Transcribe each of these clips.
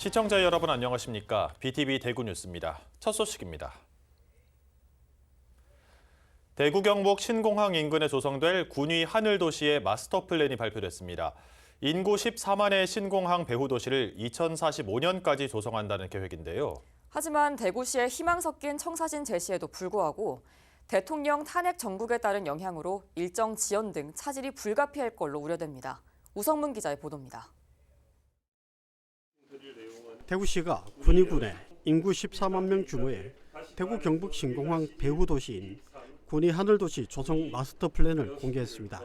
시청자 여러분 안녕하십니까? BTV 대구 뉴스입니다. 첫 소식입니다. 대구 경북 신공항 인근에 조성될 군위 하늘도시의 마스터 플랜이 발표됐습니다. 인구 14만의 신공항 배후 도시를 2045년까지 조성한다는 계획인데요. 하지만 대구시의 희망 섞인 청사진 제시에도 불구하고 대통령 탄핵 정국에 따른 영향으로 일정 지연 등 차질이 불가피할 걸로 우려됩니다. 우성문 기자의 보도입니다. 대구시가 군위군에 인구 14만 명 규모의 대구 경북 신공항 배후 도시인 군위 하늘도시 조성 마스터 플랜을 공개했습니다.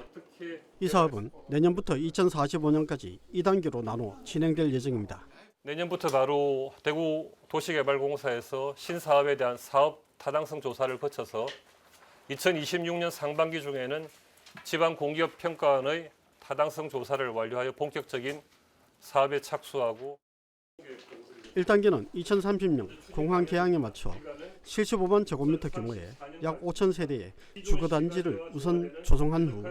이 사업은 내년부터 2045년까지 2단계로 나눠 진행될 예정입니다. 내년부터 바로 대구 도시개발공사에서 신사업에 대한 사업 타당성 조사를 거쳐서 2026년 상반기 중에는 지방공기업평가원의 타당성 조사를 완료하여 본격적인 사업에 착수하고 1단계는 2030년 공항 개항에 맞춰 75만 제곱미터 규모의 약 5천 세대의 주거단지를 우선 조성한 후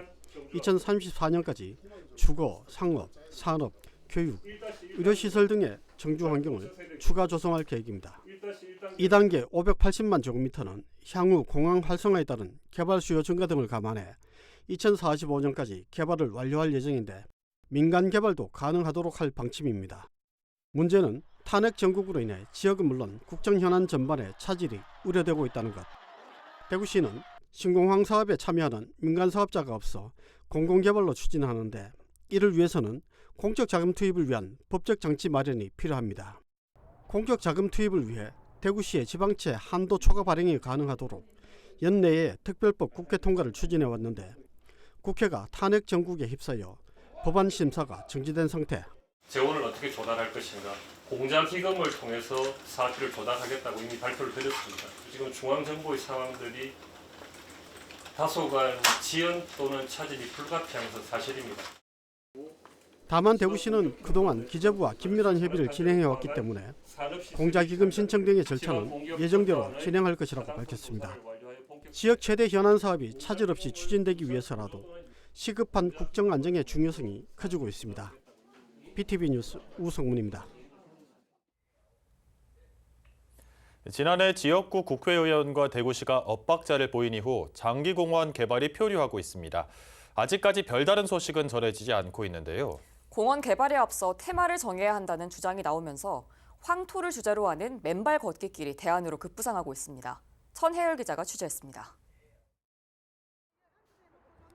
2034년까지 주거, 상업, 산업, 교육, 의료시설 등의 정주 환경을 추가 조성할 계획입니다. 2단계 580만 제곱미터는 향후 공항 활성화에 따른 개발 수요 증가 등을 감안해 2045년까지 개발을 완료할 예정인데 민간 개발도 가능하도록 할 방침입니다. 문제는 탄핵 정국으로 인해 지역은 물론 국정 현안 전반에 차질이 우려되고 있다는 것. 대구시는 신공항 사업에 참여하는 민간 사업자가 없어 공공개발로 추진하는데 이를 위해서는 공적 자금 투입을 위한 법적 장치 마련이 필요합니다. 공적 자금 투입을 위해 대구시의 지방채 한도 초과 발행이 가능하도록 연내에 특별법 국회 통과를 추진해 왔는데 국회가 탄핵 정국에 휩싸여 법안 심사가 정지된 상태. 재원을 어떻게 조달할 것인가, 공장 기금을 통해서 사업비를 조달하겠다고 이미 발표를 드렸습니다. 지금 중앙정부의 상황들이 다소간 지연 또는 차질이 불가피한 것은 사실입니다. 다만 대구시는 그동안 기재부와 긴밀한 협의를 진행해왔기 때문에 공자기금 신청 등의 절차는 예정대로 진행할 것이라고 밝혔습니다. 지역 최대 현안 사업이 차질 없이 추진되기 위해서라도 시급한 국정 안정의 중요성이 커지고 있습니다. BTV 뉴스 우성문입니다. 지난해 지역구 국회의원과 대구시가 엇박자를 보인 이후 장기공원 개발이 표류하고 있습니다. 아직까지 별다른 소식은 전해지지 않고 있는데요. 공원 개발에 앞서 테마를 정해야 한다는 주장이 나오면서 황토를 주제로 하는 맨발 걷기길이 대안으로 급부상하고 있습니다. 천혜열 기자가 취재했습니다.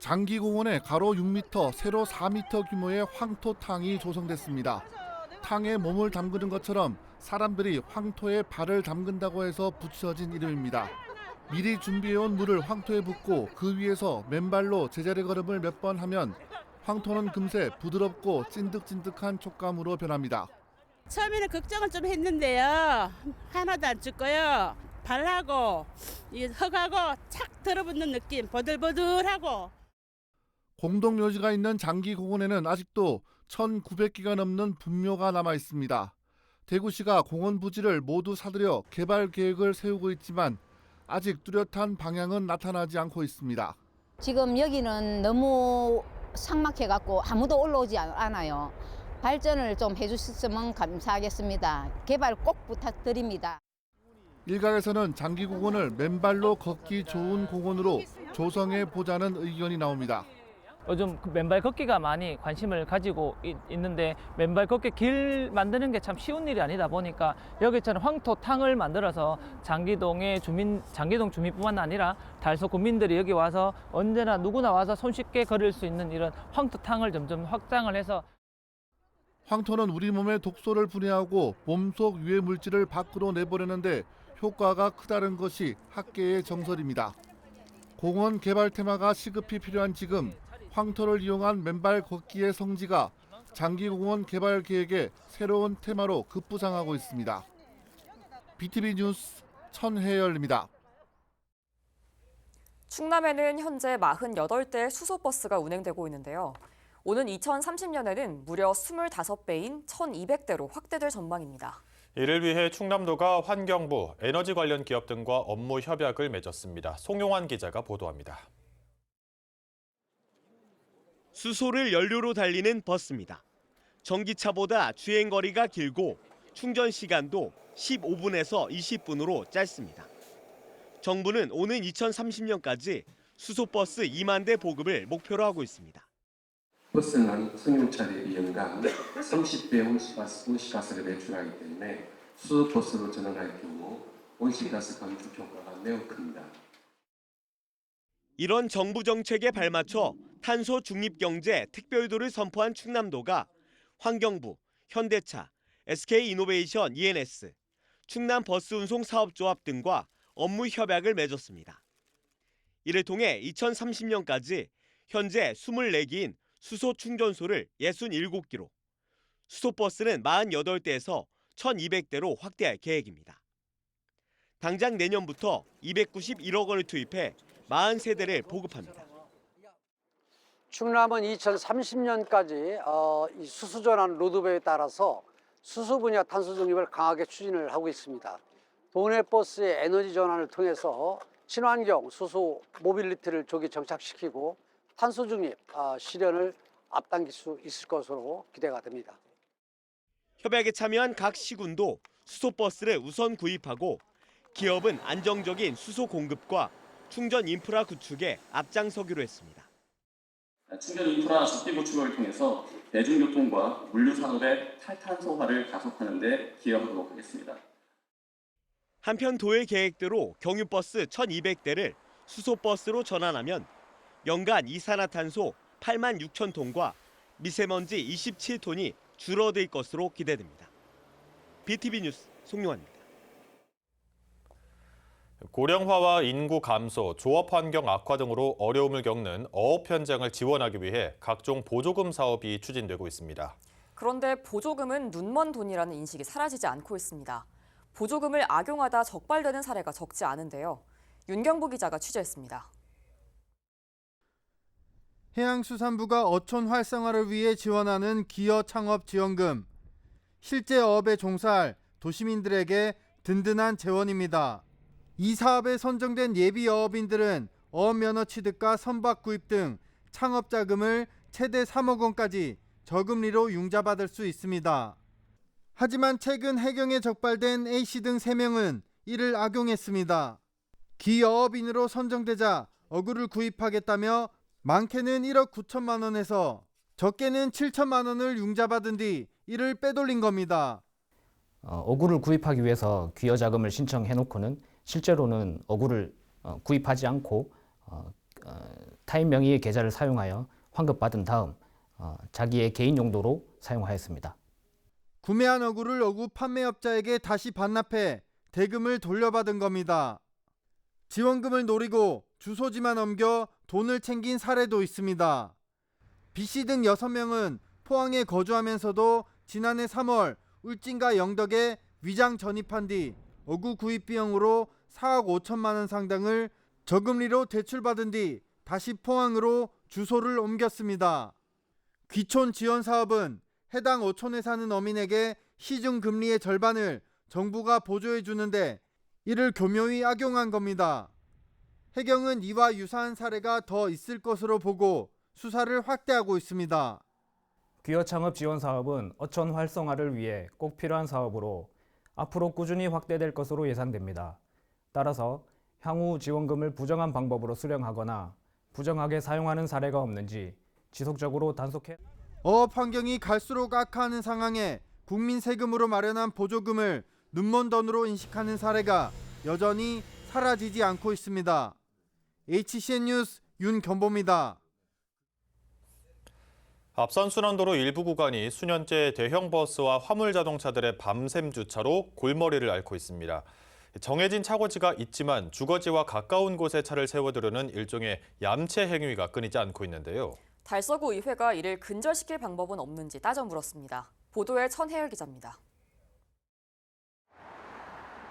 장기공원에 가로 6m, 세로 4m 규모의 황토탕이 조성됐습니다. 탕에 몸을 담그는 것처럼 사람들이 황토에 발을 담근다고 해서 붙여진 이름입니다. 미리 준비해온 물을 황토에 붓고 그 위에서 맨발로 제자리 걸음을 몇 번 하면 황토는 금세 부드럽고 찐득찐득한 촉감으로 변합니다. 처음에는 걱정을 좀 했는데요. 하나도 안 춥고요. 발하고 이 흙하고 착 들어붙는 느낌, 버들버들하고. 공동묘지가 있는 장기공원에는 아직도 1,900개가 넘는 분묘가 남아 있습니다. 대구시가 공원 부지를 모두 사들여 개발 계획을 세우고 있지만 아직 뚜렷한 방향은 나타나지 않고 있습니다. 지금 여기는 너무 삭막해갖고 아무도 올라오지 않아요. 발전을 좀 해주셨으면 감사하겠습니다. 개발 꼭 부탁드립니다. 일각에서는 장기공원을 맨발로 걷기 좋은 공원으로 조성해 보자는 의견이 나옵니다. 요즘 맨발 걷기가 많이 관심을 가지고 있는데 맨발 걷기 길 만드는 게 참 쉬운 일이 아니다 보니까 여기처럼 황토탕을 만들어서 장기동 주민뿐만 아니라 달서 구민들이 여기 와서 언제나 누구나 와서 손쉽게 걸을 수 있는 이런 황토탕을 점점 확장을 해서 황토는 우리 몸에 독소를 분해하고 몸속 유해 물질을 밖으로 내보내는데 효과가 크다는 것이 학계의 정설입니다. 공원 개발 테마가 시급히 필요한 지금 황토를 이용한 맨발 걷기의 성지가 장기공원 개발 계획의 새로운 테마로 급부상하고 있습니다. BTV 뉴스 천혜열입니다. 충남에는 현재 48대의 수소버스가 운행되고 있는데요. 오는 2030년에는 무려 25배인 1,200대로 확대될 전망입니다. 이를 위해 충남도가 환경부, 에너지 관련 기업 등과 업무 협약을 맺었습니다. 송용환 기자가 보도합니다. 수소를 연료로 달리는 버스입니다. 전기차보다 주행거리가 길고 충전 시간도 15분에서 20분으로 짧습니다. 정부는 오는 2030년까지 수소버스 2만 대 보급을 목표로 하고 있습니다. 버스는 승용차 대비 연간 30배 온실가스를 배출하기 때문에 수소버스로 전환할 경우 온실가스 감축 효과가 매우 큽니다. 이런 정부 정책에 발맞춰 탄소 중립 경제 특별도를 선포한 충남도가 환경부, 현대차, SK이노베이션 ENS, 충남버스운송사업조합 등과 업무 협약을 맺었습니다. 이를 통해 2030년까지 현재 24기인 수소 충전소를 67기로, 수소버스는 48대에서 1,200대로 확대할 계획입니다. 당장 내년부터 291억 원을 투입해 40세대를 보급합니다. 충남은 2030년까지 이 수소전환 로드맵에 따라서 수소 분야 탄소 중립을 강하게 추진을 하고 있습니다. 도내 버스의 에너지 전환을 통해서 친환경 수소 모빌리티를 조기 정착시키고 탄소 중립 실현을 앞당길 수 있을 것으로 기대가 됩니다. 협약에 참여한 각 시군도 수소버스를 우선 구입하고 기업은 안정적인 수소 공급과 충전 인프라 구축에 앞장서기로 했습니다. 충전 인프라 적기 구축을 통해서 대중교통과 물류 산업의 탈탄소화를 가속하는 데 기여하도록 하겠습니다. 한편 도의 계획대로 경유버스 1,200대를 수소버스로 전환하면 연간 이산화탄소 8만 6천 톤과 미세먼지 27톤이 줄어들 것으로 기대됩니다. BTV 뉴스 송용환입니다. 고령화와 인구 감소, 조업 환경 악화 등으로 어려움을 겪는 어업 현장을 지원하기 위해 각종 보조금 사업이 추진되고 있습니다. 그런데 보조금은 눈먼 돈이라는 인식이 사라지지 않고 있습니다. 보조금을 악용하다 적발되는 사례가 적지 않은데요. 윤경부 기자가 취재했습니다. 해양수산부가 어촌 활성화를 위해 지원하는 기여 창업 지원금. 실제 어업에 종사할 도시민들에게 든든한 재원입니다. 이 사업에 선정된 예비 어업인들은 어업 면허 취득과 선박 구입 등 창업 자금을 최대 3억 원까지 저금리로 융자받을 수 있습니다. 하지만 최근 해경에 적발된 A씨 등 3명은 이를 악용했습니다. 기어업인으로 선정되자 어구를 구입하겠다며 많게는 1억 9천만 원에서 적게는 7천만 원을 융자받은 뒤 이를 빼돌린 겁니다. 어구를 구입하기 위해서 기여 자금을 신청해놓고는 실제로는 어구를 구입하지 않고 타인 명의의 계좌를 사용하여 환급받은 다음 자기의 개인 용도로 사용하였습니다. 구매한 어구를 어구 판매업자에게 다시 반납해 대금을 돌려받은 겁니다. 지원금을 노리고 주소지만 넘겨 돈을 챙긴 사례도 있습니다. B씨 등 6명은 포항에 거주하면서도 지난해 3월 울진과 영덕에 위장 전입한 뒤 어구 구입 비용으로 4억 5천만 원 상당을 저금리로 대출받은 뒤 다시 포항으로 주소를 옮겼습니다. 귀촌 지원 사업은 해당 어촌에 사는 어민에게 시중 금리의 절반을 정부가 보조해 주는데 이를 교묘히 악용한 겁니다. 해경은 이와 유사한 사례가 더 있을 것으로 보고 수사를 확대하고 있습니다. 기여 창업 지원 사업은 어촌 활성화를 위해 꼭 필요한 사업으로 앞으로 꾸준히 확대될 것으로 예상됩니다. 따라서 향후 지원금을 부정한 방법으로 수령하거나 부정하게 사용하는 사례가 없는지 지속적으로 단속해. 어업 환경이 갈수록 악화하는 상황에 국민 세금으로 마련한 보조금을 눈먼 돈으로 인식하는 사례가 여전히 사라지지 않고 있습니다. HCN 뉴스 윤경보입니다. 앞산순환도로 일부 구간이 수년째 대형 버스와 화물 자동차들의 밤샘 주차로 골머리를 앓고 있습니다. 정해진 차고지가 있지만 주거지와 가까운 곳에 차를 세워두려는 일종의 얌체 행위가 끊이지 않고 있는데요. 달서구 의회가 이를 근절시킬 방법은 없는지 따져 물었습니다. 보도에 천혜열 기자입니다.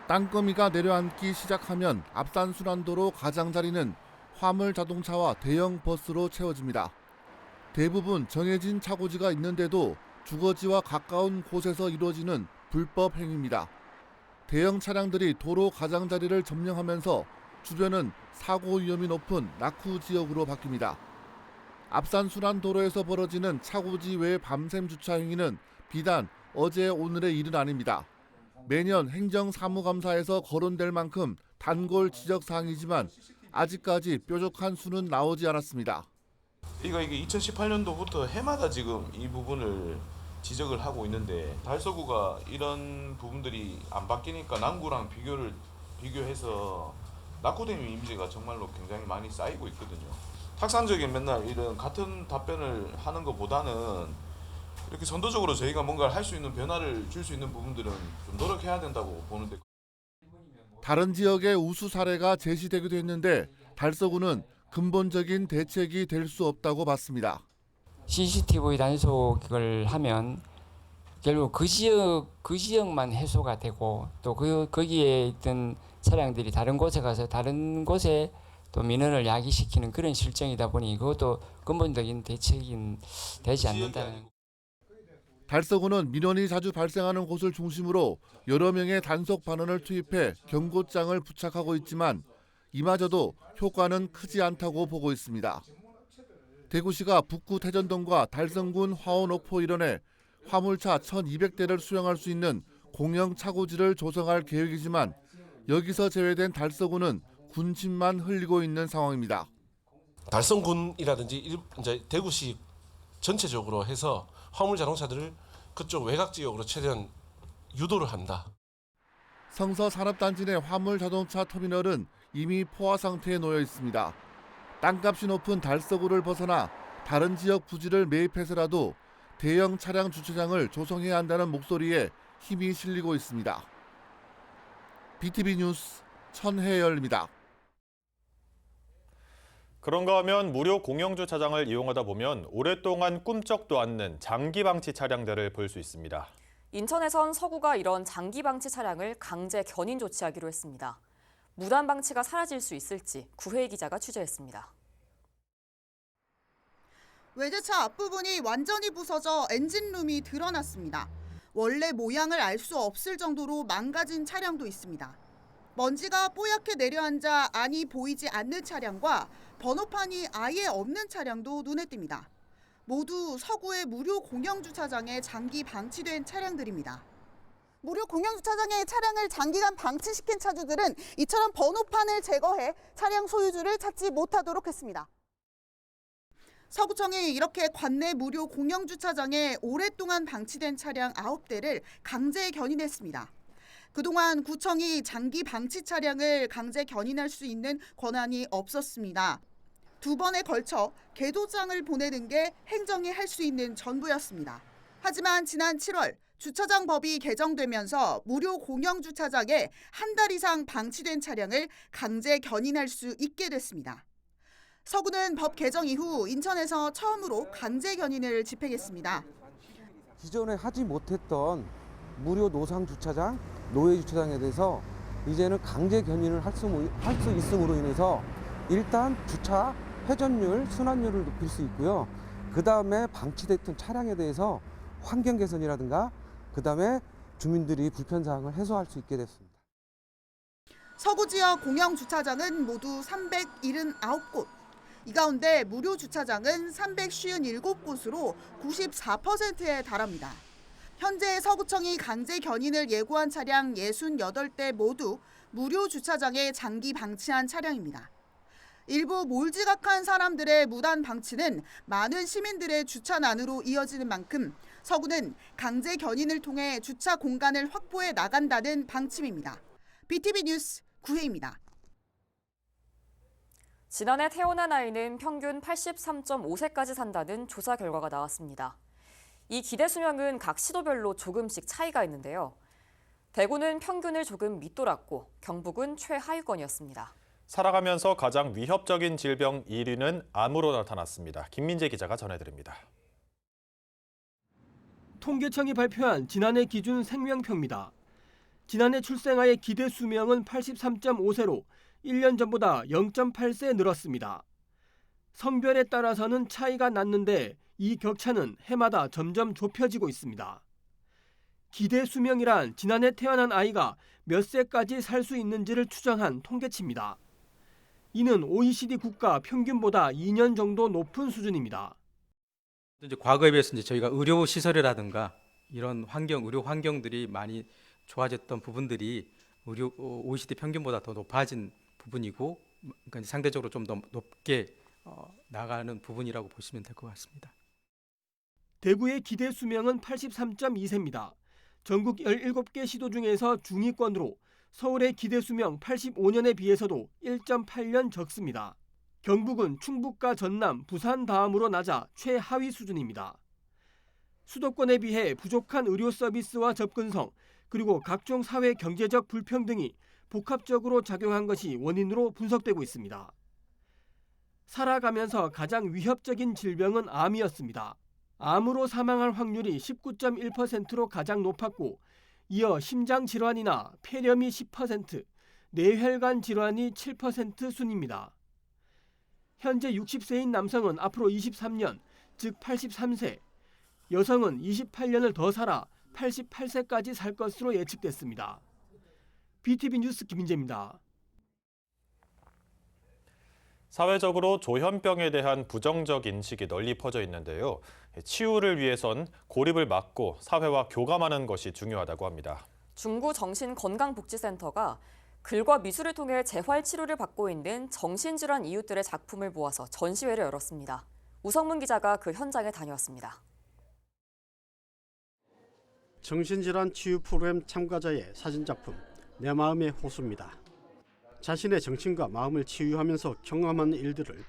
땅거미가 내려앉기 시작하면 앞산순환도로 가장자리는 화물 자동차와 대형 버스로 채워집니다. 대부분 정해진 차고지가 있는데도 주거지와 가까운 곳에서 이루어지는 불법 행위입니다. 대형 차량들이 도로 가장자리를 점령하면서 주변은 사고 위험이 높은 낙후 지역으로 바뀝니다. 앞산순환도로에서 벌어지는 차고지 외 밤샘 주차 행위는 비단 어제 오늘의 일은 아닙니다. 매년 행정사무감사에서 거론될 만큼 단골 지적 사항이지만 아직까지 뾰족한 수는 나오지 않았습니다. 이게 2018년도부터 해마다 지금 이 부분을 지적을 하고 있는데 달서구가 이런 부분들이 안 바뀌니까 남구랑 비교해서 낙후된 이미지가 정말로 굉장히 많이 쌓이고 있거든요. 탁상적인 맨날 이런 같은 답변을 하는 것보다는 이렇게 선도적으로 저희가 뭔가를 할 수 있는 변화를 줄 수 있는 부분들은 좀 노력해야 된다고 보는데. 다른 지역의 우수 사례가 제시되기도 했는데 달서구는 근본적인 대책이 될 수 없다고 봤습니다. CCTV 단속을 하면 결국 그 지역만 해소가 되고 또 거기에 있던 차량들이 다른 곳에 가서 다른 곳에 또 민원을 야기시키는 그런 실정이다 보니 그것도 근본적인 대책이 되지 않는다는. 달서구는 민원이 자주 발생하는 곳을 중심으로 여러 명의 단속 반원을 투입해 경고장을 부착하고 있지만 이마저도 효과는 크지 않다고 보고 있습니다. 대구시가 북구 태전동과 달성군 화원 옥포 일원에 화물차 1,200대를 수용할 수 있는 공영 차고지를 조성할 계획이지만 여기서 제외된 달서구는 군침만 흘리고 있는 상황입니다. 달성군이라든지 이제 대구시 전체적으로 해서 화물 자동차들을 그쪽 외곽 지역으로 최대한 유도를 한다. 성서 산업단지 내 화물 자동차 터미널은 이미 포화 상태에 놓여 있습니다. 땅값이 높은 달서구를 벗어나 다른 지역 부지를 매입해서라도 대형 차량 주차장을 조성해야 한다는 목소리에 힘이 실리고 있습니다. BTV 뉴스 천혜열입니다. 그런가 하면 무료 공영주차장을 이용하다 보면 오랫동안 꿈쩍도 않는 장기방치 차량들을 볼 수 있습니다. 인천에선 서구가 이런 장기방치 차량을 강제 견인 조치하기로 했습니다. 무단 방치가 사라질 수 있을지 구혜희 기자가 취재했습니다. 외제차 앞부분이 완전히 부서져 엔진룸이 드러났습니다. 원래 모양을 알 수 없을 정도로 망가진 차량도 있습니다. 먼지가 뽀얗게 내려앉아 안이 보이지 않는 차량과 번호판이 아예 없는 차량도 눈에 띕니다. 모두 서구의 무료 공영주차장에 장기 방치된 차량들입니다. 무료 공영주차장에 차량을 장기간 방치시킨 차주들은 이처럼 번호판을 제거해 차량 소유주를 찾지 못하도록 했습니다. 서구청이 이렇게 관내 무료 공영주차장에 오랫동안 방치된 차량 9대를 강제 견인했습니다. 그동안 구청이 장기 방치 차량을 강제 견인할 수 있는 권한이 없었습니다. 2번에 걸쳐 계도장을 보내는 게 행정이 할 수 있는 전부였습니다. 하지만 지난 7월 주차장 법이 개정되면서 무료 공영주차장에 한 달 이상 방치된 차량을 강제 견인할 수 있게 됐습니다. 서구는 법 개정 이후 인천에서 처음으로 강제 견인을 집행했습니다. 기존에 하지 못했던 무료 노상 주차장, 노예 주차장에 대해서 이제는 강제 견인을 할 수 있음으로 인해서 일단 주차 회전율, 순환율을 높일 수 있고요. 그다음에 방치됐던 차량에 대해서 환경 개선이라든가 그다음에 주민들이 불편 사항을 해소할 수 있게 됐습니다. 서구 지역 공영 주차장은 모두 379곳. 이 가운데 무료 주차장은 357곳으로 94%에 달합니다. 현재 서구청이 강제 견인을 예고한 차량 68대 모두 무료 주차장에 장기 방치한 차량입니다. 일부 몰지각한 사람들의 무단 방치는 많은 시민들의 주차난으로 이어지는 만큼 서구는 강제 견인을 통해 주차 공간을 확보해 나간다는 방침입니다. BTV 뉴스 구혜입니다. 지난해 태어난 아이는 평균 83.5세까지 산다는 조사 결과가 나왔습니다. 이 기대 수명은 각 시도별로 조금씩 차이가 있는데요. 대구는 평균을 조금 밑돌았고 경북은 최하위권이었습니다. 살아가면서 가장 위협적인 질병 1위는 암으로 나타났습니다. 김민재 기자가 전해드립니다. 통계청이 발표한 지난해 기준 생명표입니다. 지난해 출생아의 기대 수명은 83.5세로 1년 전보다 0.8세 늘었습니다. 성별에 따라서는 차이가 났는데 이 격차는 해마다 점점 좁혀지고 있습니다. 기대 수명이란 지난해 태어난 아이가 몇 세까지 살 수 있는지를 추정한 통계치입니다. 이는 OECD 국가 평균보다 2년 정도 높은 수준입니다. 이제 과거에 비해서 저희가 의료 시설이라든가 이런 의료 환경들이 많이 좋아졌던 부분들이 OECD 평균보다 더 높아진 부분이고, 그러니까 상대적으로 좀 더 높게 나가는 부분이라고 보시면 될 것 같습니다. 대구의 기대 수명은 83.2세입니다. 전국 17개 시도 중에서 중위권으로 서울의 기대 수명 85년에 비해서도 1.8년 적습니다. 경북은 충북과 전남, 부산 다음으로 낮아 최하위 수준입니다. 수도권에 비해 부족한 의료 서비스와 접근성, 그리고 각종 사회 경제적 불평등이 복합적으로 작용한 것이 원인으로 분석되고 있습니다. 살아가면서 가장 위협적인 질병은 암이었습니다. 암으로 사망할 확률이 19.1%로 가장 높았고, 이어 심장질환이나 폐렴이 10%, 뇌혈관 질환이 7% 순입니다. 현재 60세인 남성은 앞으로 23년, 즉 83세, 여성은 28년을 더 살아 88세까지 살 것으로 예측됐습니다. BTV 뉴스 김인재입니다. 사회적으로 조현병에 대한 부정적 인식이 널리 퍼져 있는데요. 치유를 위해선 고립을 막고 사회와 교감하는 것이 중요하다고 합니다. 중구정신건강복지센터가 글과 미술을 통해 재활치료를 받고 있는 정신질환 이웃들의 작품을 모아서 전시회를 열었습니다. 우성문 기자가 그 현장에 다녀왔습니다. 정신질환 치유 프로그램 참가자의 사진작품 내 마음의 호수입니다. 자신의 정신과 마음을 치유하면서 경험한 일들을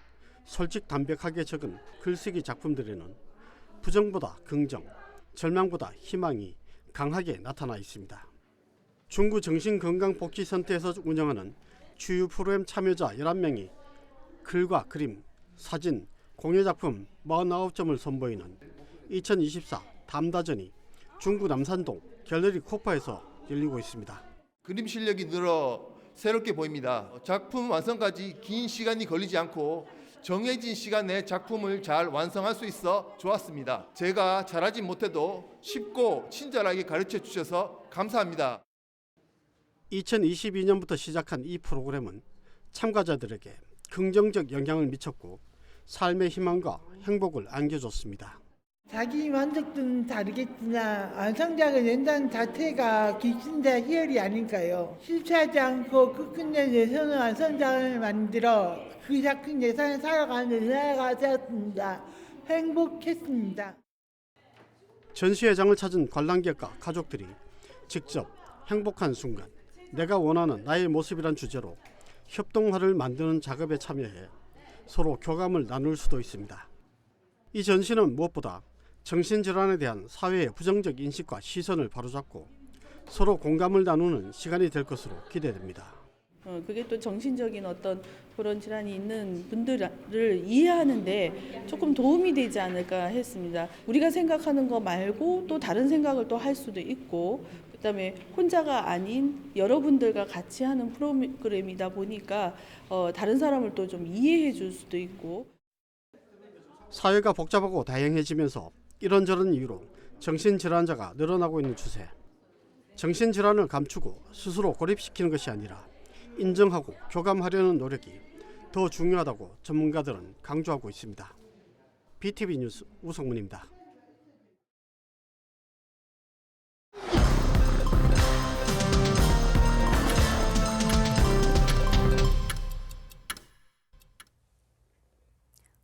솔직담백하게 적은 글쓰기 작품들에는 부정보다 긍정, 절망보다 희망이 강하게 나타나 있습니다. 중구정신건강복지센터에서 운영하는 치유 프로그램 참여자 11명이 글과 그림, 사진, 공예작품 49점을 선보이는 2024 담다전이 중구 남산동 갤러리 코파에서 열리고 있습니다. 그림 실력이 늘어 새롭게 보입니다. 작품 완성까지 긴 시간이 걸리지 않고 정해진 시간에 작품을 잘 완성할 수 있어 좋았습니다. 제가 잘하지 못해도 쉽고 친절하게 가르쳐 주셔서 감사합니다. 2022년부터 시작한 이 프로그램은 참가자들에게 긍정적 영향을 미쳤고 삶의 희망과 행복을 안겨줬습니다. 자기 만족도는 다르겠으나 완성작을 낸다는 자체가 기신자 희열이 아닐까요? 실패하지 않고 끝끝내 예선의 완성작을 만들어 그 작품 예산을 살아가는 은혜가 되었습니다. 행복했습니다. 전시회장을 찾은 관람객과 가족들이 직접 행복한 순간, 내가 원하는 나의 모습이란 주제로 협동화를 만드는 작업에 참여해 서로 교감을 나눌 수도 있습니다. 이 전시는 무엇보다 정신질환에 대한 사회의 부정적 인식과 시선을 바로잡고 서로 공감을 나누는 시간이 될 것으로 기대됩니다. 그게 또 정신적인 어떤 그런 질환이 있는 분들을 이해하는데 조금 도움이 되지 않을까 했습니다. 우리가 생각하는 거 말고 또 다른 생각을 또 할 수도 있고, 그다음에 혼자가 아닌 여러분들과 같이 하는 프로그램이다 보니까 다른 사람을 또 좀 이해해 줄 수도 있고. 사회가 복잡하고 다양해지면서 이런저런 이유로 정신질환자가 늘어나고 있는 추세. 정신질환을 감추고 스스로 고립시키는 것이 아니라 인정하고 교감하려는 노력이 더 중요하다고 전문가들은 강조하고 있습니다. BTV 뉴스 우성문입니다.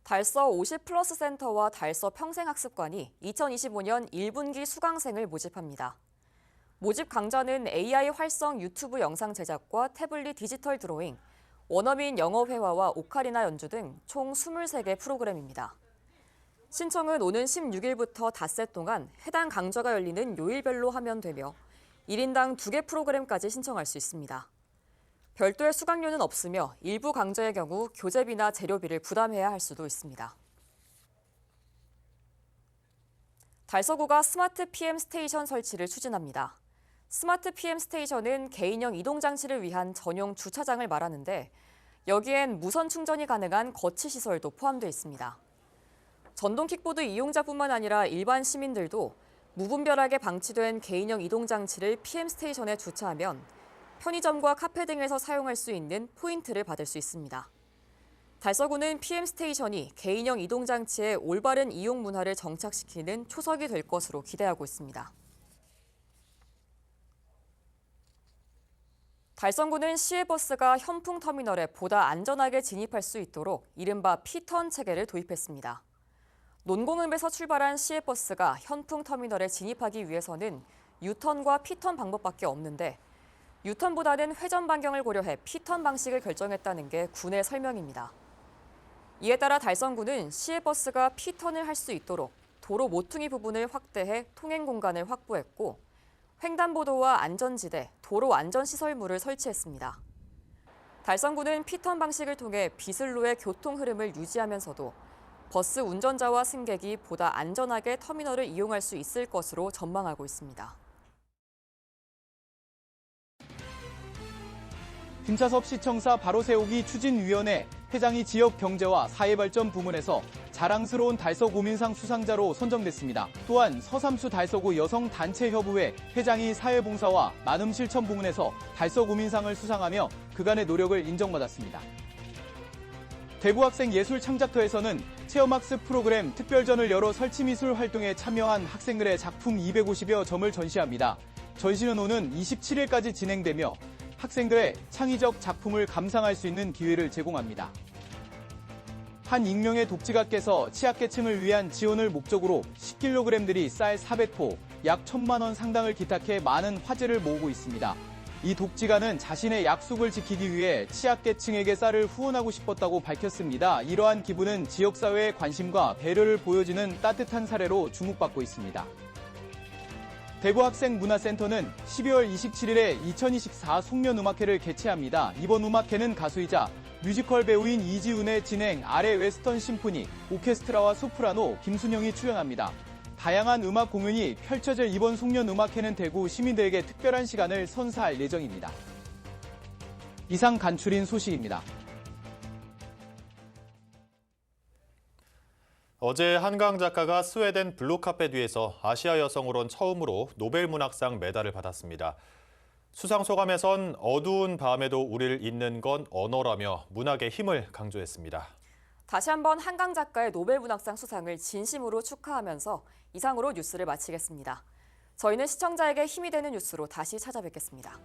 달서 50플러스 센터와 달서 평생학습관이 2025년 1분기 수강생을 모집합니다. 모집 강좌는 AI 활성 유튜브 영상 제작과 태블릿 디지털 드로잉, 원어민 영어 회화와 오카리나 연주 등 총 23개 프로그램입니다. 신청은 오는 16일부터 닷새 동안 해당 강좌가 열리는 요일별로 하면 되며 1인당 2개 프로그램까지 신청할 수 있습니다. 별도의 수강료는 없으며 일부 강좌의 경우 교재비나 재료비를 부담해야 할 수도 있습니다. 달서구가 스마트 PM 스테이션 설치를 추진합니다. 스마트 PM 스테이션은 개인형 이동장치를 위한 전용 주차장을 말하는데 여기엔 무선 충전이 가능한 거치 시설도 포함되어 있습니다. 전동 킥보드 이용자뿐만 아니라 일반 시민들도 무분별하게 방치된 개인형 이동장치를 PM 스테이션에 주차하면 편의점과 카페 등에서 사용할 수 있는 포인트를 받을 수 있습니다. 달서구는 PM 스테이션이 개인형 이동장치의 올바른 이용 문화를 정착시키는 초석이 될 것으로 기대하고 있습니다. 달성구는 시외버스가 현풍터미널에 보다 안전하게 진입할 수 있도록 이른바 피턴 체계를 도입했습니다. 논공읍에서 출발한 시외버스가 현풍터미널에 진입하기 위해서는 유턴과 피턴 방법밖에 없는데 유턴보다는 회전 반경을 고려해 피턴 방식을 결정했다는 게 군의 설명입니다. 이에 따라 달성구는 시외버스가 피턴을 할 수 있도록 도로 모퉁이 부분을 확대해 통행 공간을 확보했고 횡단보도와 안전지대, 도로 안전시설물을 설치했습니다. 달성구는 피턴 방식을 통해 비슬로의 교통 흐름을 유지하면서도 버스 운전자와 승객이 보다 안전하게 터미널을 이용할 수 있을 것으로 전망하고 있습니다. 김차섭 시청사 바로 세우기 추진위원회 회장이 지역 경제와 사회발전 부문에서 자랑스러운 달서구민상 수상자로 선정됐습니다. 또한 서삼수 달서구 여성단체협의회 회장이 사회봉사와 만음실천 부문에서 달서구민상을 수상하며 그간의 노력을 인정받았습니다. 대구학생 예술창작터에서는 체험학습 프로그램 특별전을 열어 설치미술 활동에 참여한 학생들의 작품 250여 점을 전시합니다. 전시는 오는 27일까지 진행되며 학생들의 창의적 작품을 감상할 수 있는 기회를 제공합니다. 한 익명의 독지가께서 취약계층을 위한 지원을 목적으로 10kg들이 쌀 400포, 약 1,000만 원 상당을 기탁해 많은 화제를 모으고 있습니다. 이 독지가는 자신의 약속을 지키기 위해 취약계층에게 쌀을 후원하고 싶었다고 밝혔습니다. 이러한 기부는 지역사회의 관심과 배려를 보여주는 따뜻한 사례로 주목받고 있습니다. 대구학생문화센터는 12월 27일에 2024 송년음악회를 개최합니다. 이번 음악회는 가수이자 뮤지컬 배우인 이지훈의 진행 아래 웨스턴 심포니, 오케스트라와 소프라노, 김순영이 출연합니다. 다양한 음악 공연이 펼쳐질 이번 송년음악회는 대구 시민들에게 특별한 시간을 선사할 예정입니다. 이상 간추린 소식입니다. 어제 한강 작가가 스웨덴 블루카펫 위에서 아시아 여성으론 처음으로 노벨문학상 메달을 받았습니다. 수상 소감에선 어두운 밤에도 우리를 잇는 건 언어라며 문학의 힘을 강조했습니다. 다시 한번 한강 작가의 노벨문학상 수상을 진심으로 축하하면서 이상으로 뉴스를 마치겠습니다. 저희는 시청자에게 힘이 되는 뉴스로 다시 찾아뵙겠습니다.